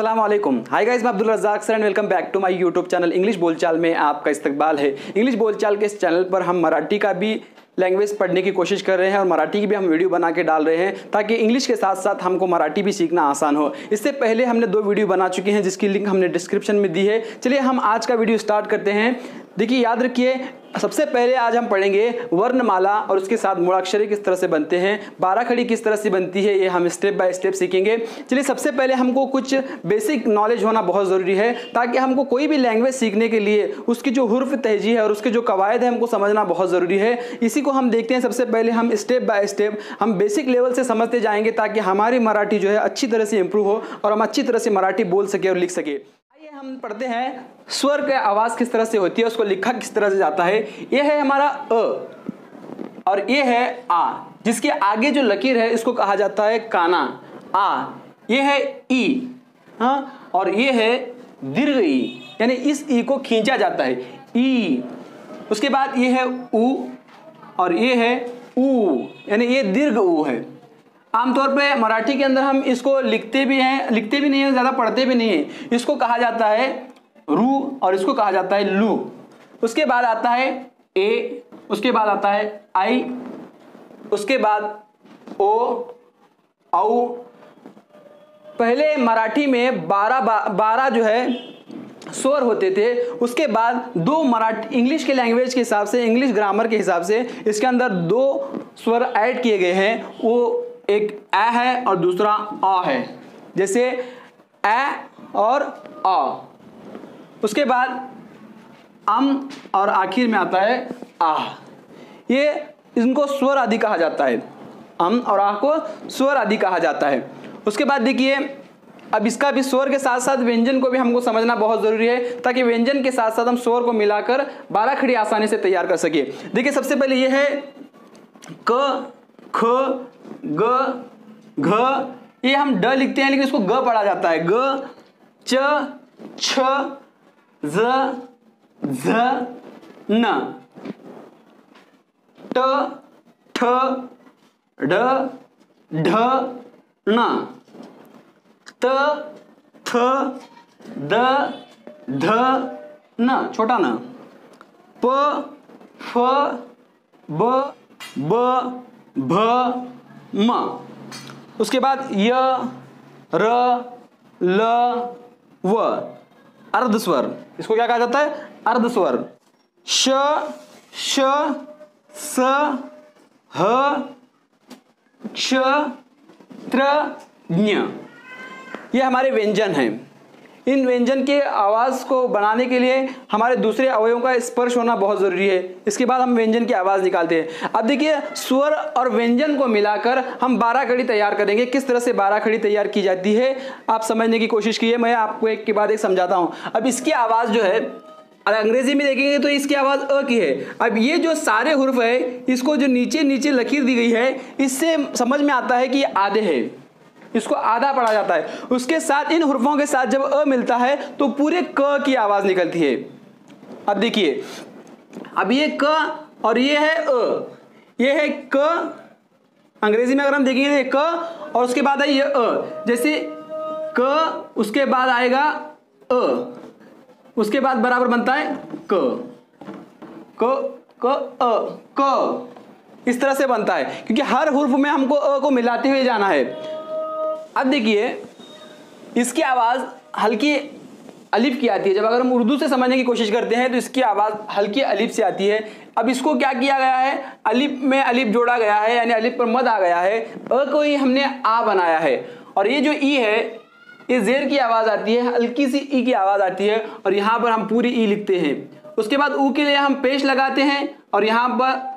अस्सलाम वालेकुम। Hi guys, मैं Abdul Razzaq sir and welcome back to my YouTube channel English बोलचाल में आपका इस्तकबाल है। इंग्लिश बोलचाल के इस चैनल पर हम मराठी का भी लैंग्वेज पढ़ने की कोशिश कर रहे हैं और मराठी की भी हम वीडियो बना के डाल रहे हैं ताकि इंग्लिश के साथ साथ हमको मराठी भी सीखना आसान हो। इससे पहले हमने 2 वीडियो बना चुके हैं जिसकी लिंक हमने डिस्क्रिप्शन में दी है। चलिए हम आज का वीडियो स्टार्ट करते हैं। देखिए, याद रखिए, सबसे पहले आज हम पढ़ेंगे वर्णमाला और उसके साथ मूलाक्षरी किस तरह से बनते हैं, 12 खड़ी किस तरह से बनती है, ये हम स्टेप बाय स्टेप सीखेंगे। चलिए, सबसे पहले हमको कुछ बेसिक नॉलेज होना बहुत ज़रूरी है ताकि हमको कोई भी लैंग्वेज सीखने के लिए उसकी जो हुर्फ तहजी है और उसके जो कवायद है हमको समझना बहुत ज़रूरी है। इसी को हम देखते हैं। सबसे पहले हम स्टेप बाय स्टेप हम बेसिक लेवल से समझते जाएंगे ताकि हमारी मराठी जो है अच्छी तरह से इंप्रूव हो और हम अच्छी तरह से मराठी बोल सके और लिख सके। आइए हम पढ़ते हैं स्वर की आवाज़ किस तरह से होती है, उसको लिखा किस तरह से जाता है। यह है हमारा अ और ये है आ, जिसके आगे जो लकीर है इसको कहा जाता है काना आ। ये है ई, हाँ, और ये है दीर्घ ई, यानी इस ई को खींचा जाता है, ई। उसके बाद ये है ऊ और ये है ऊ, यानी ये दीर्घ ऊ है। आमतौर पे मराठी के अंदर हम इसको लिखते भी नहीं हैं, ज़्यादा पढ़ते भी नहीं हैं। इसको कहा जाता है रू और इसको कहा जाता है लू। उसके बाद आता है ए, उसके बाद आता है आई, उसके बाद ओ, औ। पहले मराठी में 12 जो है स्वर होते थे। उसके बाद 2 मराठी इंग्लिश के लैंग्वेज के हिसाब से, इंग्लिश ग्रामर के हिसाब से इसके अंदर 2 स्वर ऐड किए गए हैं। वो एक ए है और दूसरा आ है, जैसे ए और आ। उसके बाद अम और आखिर में आता है आ। ये इनको स्वर आदि कहा जाता है, अम और आ को स्वर आदि कहा जाता है। उसके बाद देखिए, अब इसका भी स्वर के साथ साथ व्यंजन को भी हमको समझना बहुत जरूरी है ताकि व्यंजन के साथ साथ हम स्वर को मिलाकर 12 खड़ी आसानी से तैयार कर सके। देखिए, सबसे पहले ये है क, ख, ग, घ। ये हम ड लिखते हैं लेकिन इसको ग पढ़ा जाता है। ग, च, छ, ज, झ, न, ट, ठ, ढ, ढ, न, त, थ, द, ध, न, छोटा न, प, फ, ब, ब, भ, म। उसके बाद य, र, ल, व, अर्धस्वर। इसको क्या कहा जाता है? अर्धस्वर। श, श, स, ह, क्ष, त्र, ज्ञ। ये हमारे व्यंजन हैं। इन व्यंजन के आवाज़ को बनाने के लिए हमारे दूसरे अवयवों का स्पर्श होना बहुत ज़रूरी है। इसके बाद हम व्यंजन की आवाज़ निकालते हैं। अब देखिए, स्वर और व्यंजन को मिलाकर हम 12 खड़ी तैयार करेंगे। किस तरह से 12 खड़ी तैयार की जाती है आप समझने की कोशिश कीजिए। मैं आपको एक के बाद एक समझाता हूँ। अब इसकी आवाज़ जो है, अंग्रेजी में देखेंगे तो इसकी आवाज़ अ की है। अब ये जो सारे हुर्फ है, इसको जो नीचे नीचे लकीर दी गई है, इससे समझ में आता है कि ये आधे है, इसको आधा पढ़ा जाता है। उसके साथ इन हुर्फों के साथ जब अ मिलता है तो पूरे क की आवाज निकलती है। अब देखिए, अब ये क और ये है अ, ये है क। अंग्रेजी में अगर हम देखेंगे तो ये क और उसके बाद है ये अ। जैसे क, उसके बाद आएगा अ, उसके बाद बराबर बनता है क, क, अ, क। इस तरह से बनता है क्योंकि हर हुर्फ में हमको अ को मिलाते हुए जाना है। अब देखिए, इसकी आवाज़ हल्की अलिफ की आती है। जब अगर हम उर्दू से समझने की कोशिश करते हैं तो इसकी आवाज़ हल्की अलिफ से आती है। अब इसको क्या किया गया है? अलिफ में अलिफ जोड़ा गया है, यानी अलिफ पर मद आ गया है। अ को ही हमने आ बनाया है। और ये जो ई है, ये जेर की आवाज़ आती है, हल्की सी ई की आवाज़ आती है और यहाँ पर हम पूरी ई लिखते हैं। उसके बाद ऊ के लिए हम पेश लगाते हैं और यहाँ पर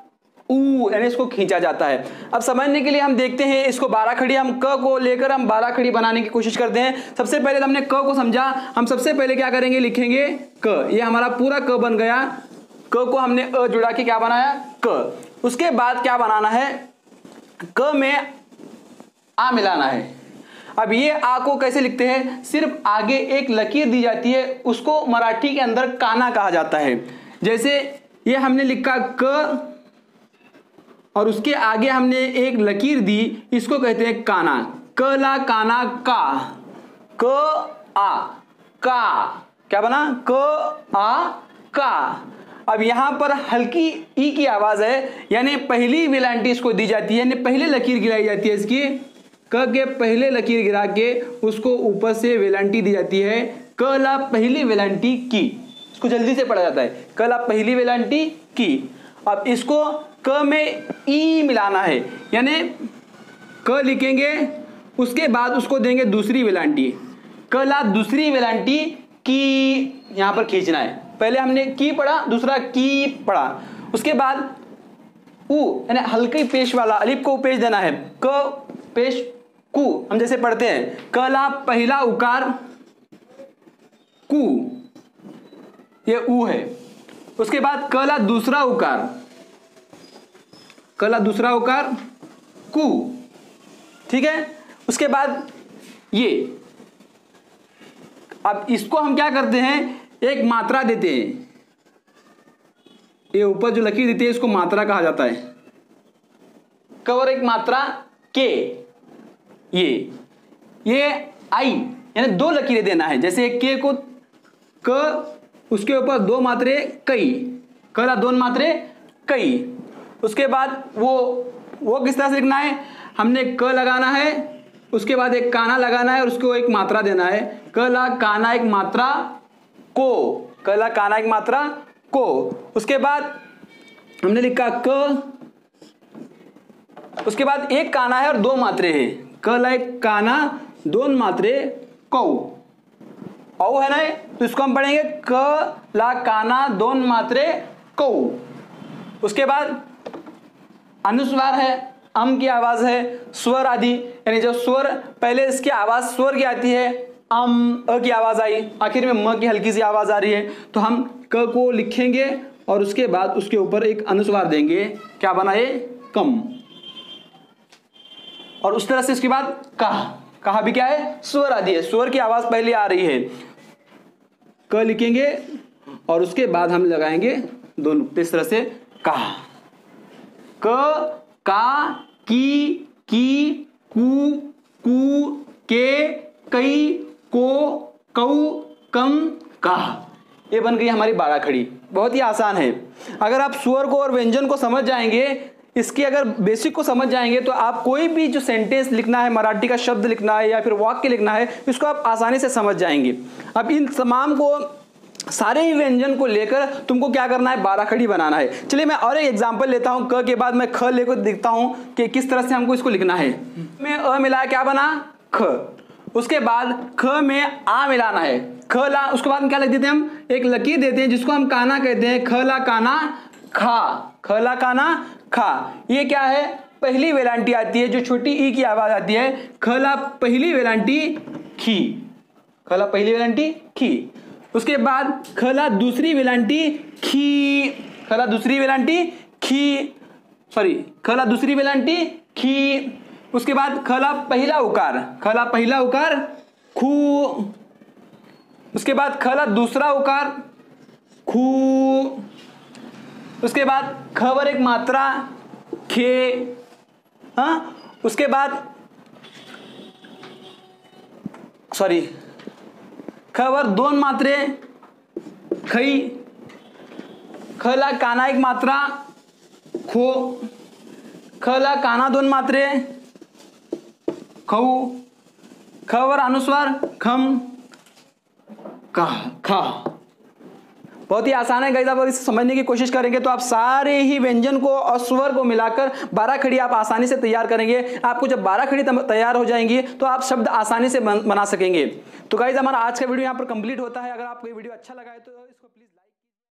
ऊ, यानी इसको खींचा जाता है। अब समझने के लिए हम देखते हैं इसको 12 खड़ी, हम क को लेकर हम 12 खड़ी बनाने की कोशिश करते हैं। सबसे पहले तो हमने क को समझा, हम सबसे पहले क्या करेंगे? लिखेंगे क। ये हमारा पूरा क बन गया। क को हमने अ जुड़ा के क्या बनाया? क। उसके बाद क्या बनाना है? क में आ मिलाना है। अब ये आ को कैसे लिखते हैं? सिर्फ आगे एक लकीर दी जाती है, उसको मराठी के अंदर काना कहा जाता है। जैसे ये हमने लिखा क और उसके आगे हमने एक लकीर दी, इसको कहते हैं काना। कला काना का, क आ का, क्या बना, क आ का। अब यहां पर हल्की ई की आवाज है, यानी पहली वेलांटी इसको दी जाती है, यानी पहले लकीर गिराई जाती है इसकी, क के पहले लकीर गिरा के उसको ऊपर से वेलांटी दी जाती है, क ला पहली वेलांटी की। इसको जल्दी से पढ़ा जाता है, क ला पहली वेलांटी की। अब इसको क में ई मिलाना है, यानी क लिखेंगे, उसके बाद उसको देंगे दूसरी वेलांटी, क ला दूसरी वेलांटी की, यहां पर खींचना है। पहले हमने की पढ़ा, दूसरा की पढ़ा, उसके बाद उ यानी हल्के पेश वाला अलिफ को पेश देना है, क पेश कु, हम जैसे पढ़ते हैं, क ला पहला उकार कु, ये उ है। उसके बाद क ला दूसरा उकार, क ला दूसरा उकार कु, ठीक है। उसके बाद ये, अब इसको हम क्या करते हैं, एक मात्रा देते हैं, ये ऊपर जो लकीर देती है इसको मात्रा कहा जाता है, कवर एक मात्रा के, ये आई, यानी दो लकीरें देना है। जैसे के को क, उसके ऊपर दो मात्रे कई, कला दो मात्रे कई। उसके बाद वो किस तरह से लिखना है, हमने क लगाना है, उसके बाद एक काना लगाना है और उसको एक मात्रा देना है, कला काना एक मात्रा को, कला काना एक मात्रा को। उसके बाद हमने लिखा क, उसके बाद एक काना है और दो मात्रे हैं, कला एक काना दोन मात्रे कौ, औ है ना, तो इसको हम पढ़ेंगे क ला काना दोन मात्रे कौ। उसके बाद अनुस्वार है, अम की आवाज है, स्वर आदि, यानी जो स्वर पहले इसकी आवाज स्वर की आती है, अम, अ की आवाज आई, आखिर में म की हल्की सी आवाज आ रही है, तो हम क को लिखेंगे और उसके बाद उसके ऊपर एक अनुस्वार देंगे, क्या बना ये, कम। और उस तरह से इसके बाद कहा भी क्या है, स्वर आदि है, स्वर की आवाज पहले आ रही है, क लिखेंगे और उसके बाद हम लगाएंगे दो नुक्ते, इस तरह से कहा, क, का, की, कु, के, कई, को, कऊ, कम, कहा। ये बन गई हमारी 12 खड़ी। बहुत ही आसान है। अगर आप स्वर को और व्यंजन को समझ जाएंगे, इसकी अगर बेसिक को समझ जाएंगे, तो आप कोई भी जो सेंटेंस लिखना है, मराठी का शब्द लिखना है या फिर वाक्य लिखना है, इसको आप आसानी से समझ जाएंगे। अब इन तमाम को, सारे ही व्यंजन को लेकर तुमको क्या करना है, 12 खड़ी बनाना है। चलिए मैं और एक एग्जांपल लेता हूं, क के बाद मैं ख लेकर दिखता हूं कि किस तरह से हमको इसको लिखना है। में अ मिला क्या बना, ख। उसके बाद ख में आ मिलाना है, ख ला, उसके बाद क्या लिख देते हैं, हम एक लकीर देते हैं जिसको हम काना कहते हैं, ख ला काना खा, ख ला काना खा। ये क्या है, पहली वेलांटी आती है, जो छोटी ई की आवाज आती है, ख ला पहली वेलांटी खी, ख ला पहली वेलांटी खी। उसके बाद खला दूसरी वेलांटी खी, खला दूसरी वेलांटी खी, सॉरी खला दूसरी वेलांटी खी। उसके बाद खला पहला उकार, खला पहला उकार खू। उसके बाद खला दूसरा उकार खू। उसके बाद खबर एक मात्रा खे, हाँ। उसके बाद सॉरी खबर दोन मात्रे खई, खला काना एक मात्रा खो, खला काना दोन मात्रे खऊ, खबर अनुस्वार खम का खा। बहुत ही आसान है गाइस, आप इसे समझने की कोशिश करेंगे तो आप सारे ही व्यंजन को और स्वर को मिलाकर 12 खड़ी आप आसानी से तैयार करेंगे। आपको जब 12 खड़ी तैयार हो जाएंगी तो आप शब्द आसानी से बना सकेंगे। तो गाइस हमारा आज का वीडियो यहाँ पर कंप्लीट होता है। अगर आपको ये वीडियो अच्छा लगा है तो इसको प्लीज